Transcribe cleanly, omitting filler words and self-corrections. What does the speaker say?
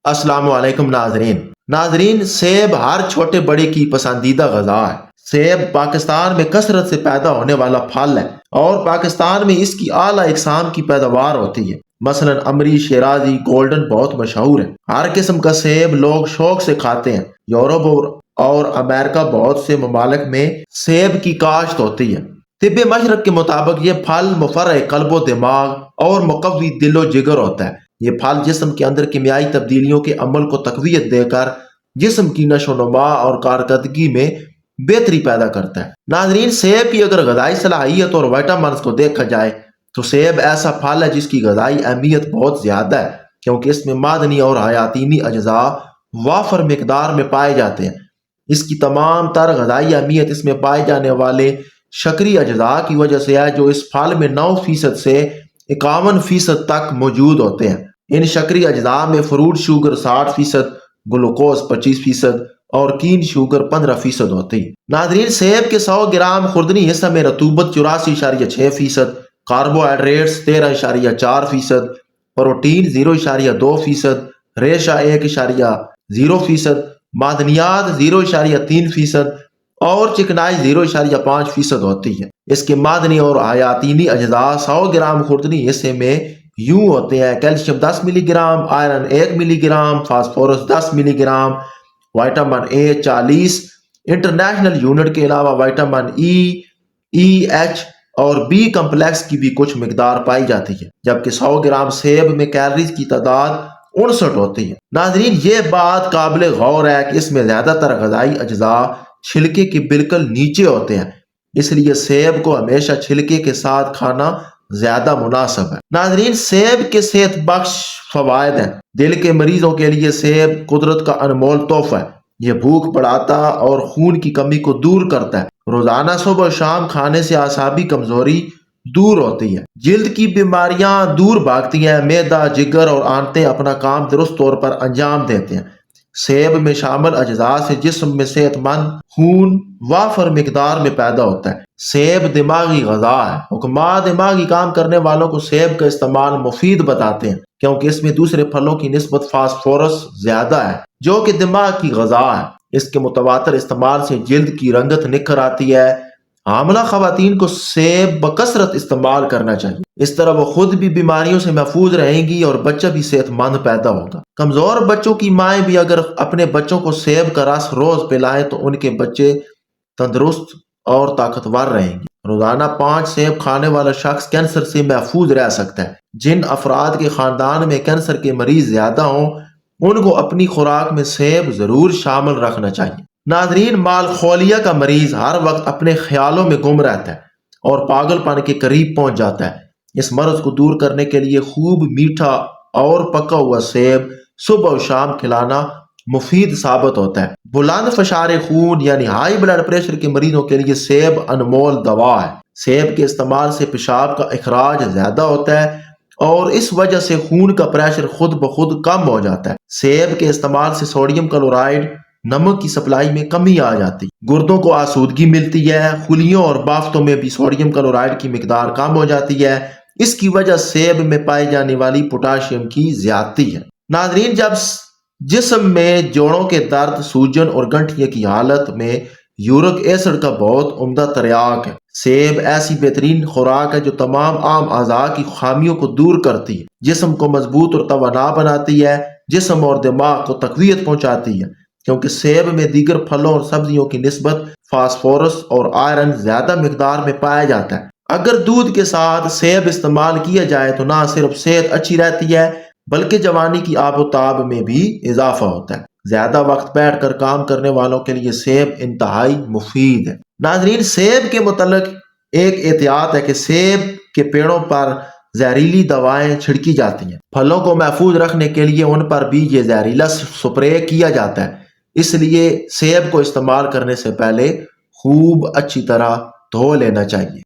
अस्सलाम वालेकुम नाजरीन, सेब हर छोटे बड़े की पसंदीदा गजा है। सेब पाकिस्तान में कसरत से पैदा होने वाला फल है और पाकिस्तान में इसकी आला इकसाम की पैदावार होती है। मसलन अमरी, शिराजी, गोल्डन बहुत मशहूर है। हर किस्म का सेब लोग शौक से खाते हैं। यूरोप और अमेरिका बहुत से ममालिक में सेब की काश्त होती है। तिब्बे मशरक के मुताबिक ये फल मुफर्रह कल्बो दिमाग और मुकव्वी दिलो जिगर होता है। ये फल जिस्म के अंदर कीमियाई तब्दीलियों के अमल को तकवीत देकर जिस्म की नशोनुमा और कारकर्दगी में बेहतरी पैदा करता है। नाजरीन, सेब की अगर गजाई सलाहियत और विटामिन को देखा जाए तो सेब ऐसा फल है जिसकी गजाई अहमियत बहुत ज्यादा है, क्योंकि इसमें मादनी और हयातीनी अज्जा वाफर मिकदार में पाए जाते हैं। इसकी तमाम तर गजाई अहमियत इसमें पाए जाने वाले शकरी अज्जा की वजह से है, जो इस फल में 9% से 51% तक मौजूद होते हैं। इन शकरी अज्जा में फ्रूट शुगर 60%, ग्लूकोज 25% और कीन शुगर 15% होती है। नाजरीन, सेब के 100 ग्राम खुर्दनी हिस्सा में रतूबत 84.6%, कार्बोहाइड्रेट्स 13.4%, प्रोटीन 0.2%, रेशा 1.0%, मादनियात 0.3% और चिकनाई 0.5% होती है। इसके मादनी और हयातीनी अज्जा 100 ग्राम खुर्दनी हिस्से में यूं होते हैं: calcium 10 milligram, iron 1 milligram, phosphorus 10 milligram, vitamin A 40 international unit के अलावा विटामिन ई, एच और बी कम्प्लेक्स की भी कुछ मिकदार पाई जाती है। जबकि 100 ग्राम सेब में कैलोरीज की तादाद 59 होती है। नाजरीन, ये बात काबिल गौर है कि इसमें ज्यादातर गजाई अज्जा छिलके के बिल्कुल नीचे होते हैं, इसलिए सेब को हमेशा छिलके के साथ खाना ज्यादा मुनासिब है। नाजरीन, सेब के सेहत बख्श फवायद हैं। दिल के मरीजों के लिए सेब कुदरत का अनमोल तोहफा है। यह भूख बढ़ाता और खून की कमी को दूर करता है। रोजाना सुबह शाम खाने से आसाबी कमजोरी दूर होती है, जिल्द की बीमारियां दूर भागती हैं, मैदा, जिगर और आंतें अपना काम दुरुस्त तौर पर अंजाम देते हैं। सेब में शामिल अज्जा से जिस्म में सेहतमंद खून वाफर मिकदार में पैदा होता है। सेब दिमागी गजा है। हुक्मा दिमागी काम करने वालों को सेब का इस्तेमाल मुफीद बताते हैं, क्योंकि इसमें दूसरे फलों की निस्बत फास्फोरस ज्यादा है, जो कि दिमाग की गजा है। इसके मुतवातर इस्तेमाल से जिल्द की रंगत निखर आती है। हामला खवातीन को सेब बकसरत इस्तेमाल करना चाहिए। इस तरह वो खुद भी बीमारियों से महफूज रहेंगी और बच्चा भी सेहतमंद पैदा होगा। कमजोर बच्चों की माएँ भी अगर अपने बच्चों को सेब का रस रोज पिलाएं तो उनके बच्चे तंदुरुस्त और ताकतवर रहेंगे। रोजाना 5 सेब खाने वाला शख्स कैंसर से महफूज रह सकता है। जिन अफराद के खानदान में कैंसर के मरीज ज्यादा हों, उनको अपनी खुराक में सेब जरूर शामिल रखना चाहिए। नाजरीन, मालखोलिया का मरीज हर वक्त अपने ख्यालों में गुम रहता है और पागलपन के करीब पहुंच जाता है। इस मर्ज को दूर करने के लिए खूब मीठा और पका हुआ सेब सुबह और शाम खिलाना मुफीद साबित होता है। बुलंद फशारे खून यानी हाई ब्लड प्रेशर के मरीजों के लिए सेब अनमोल दवा है। सेब के इस्तेमाल से पेशाब का इखराज ज्यादा होता है और इस वजह से खून का प्रेशर खुद ब खुद कम हो जाता है। सेब के इस्तेमाल से सोडियम क्लोराइड नमक की सप्लाई में कमी आ जाती है, गुर्दों को आसूदगी मिलती है, खुलियों और बाफ्तों में भी सोडियम क्लोराइड की मिकदार कम हो जाती है। इसकी वजह सेब में पाई जाने वाली पोटाशियम की ज्यादती है। नाजरीन, जब जिस्म में जोड़ों के दर्द, सूजन और गंठिया की हालत में यूरिक एसिड का बहुत उम्दा तरियाक है। सेब ऐसी बेहतरीन खुराक है जो तमाम आम अज़ा की खामियों को दूर करती है, जिस्म को मजबूत और तवाना बनाती है, जिस्म और दिमाग को तकवीत पहुंचाती है, क्योंकि सेब में दीगर फलों और सब्जियों की निस्बत फास्फोरस और आयरन ज्यादा मिकदार में पाया जाता है। अगर दूध के साथ सेब इस्तेमाल किया जाए तो ना सिर्फ सेहत अच्छी रहती है, बल्कि जवानी की आबोताब में भी इजाफा होता है। ज्यादा वक्त बैठ कर काम करने वालों के लिए सेब इंतहाई मुफीद है। नाजरीन, सेब के मुतल्लिक एक एहतियात है कि सेब के पेड़ों पर जहरीली दवाएं छिड़की जाती हैं। फलों को महफूज रखने के लिए उन पर भी ये जहरीला स्प्रे किया जाता है, इसलिए सेब को इस्तेमाल करने से पहले खूब अच्छी तरह धो लेना चाहिए।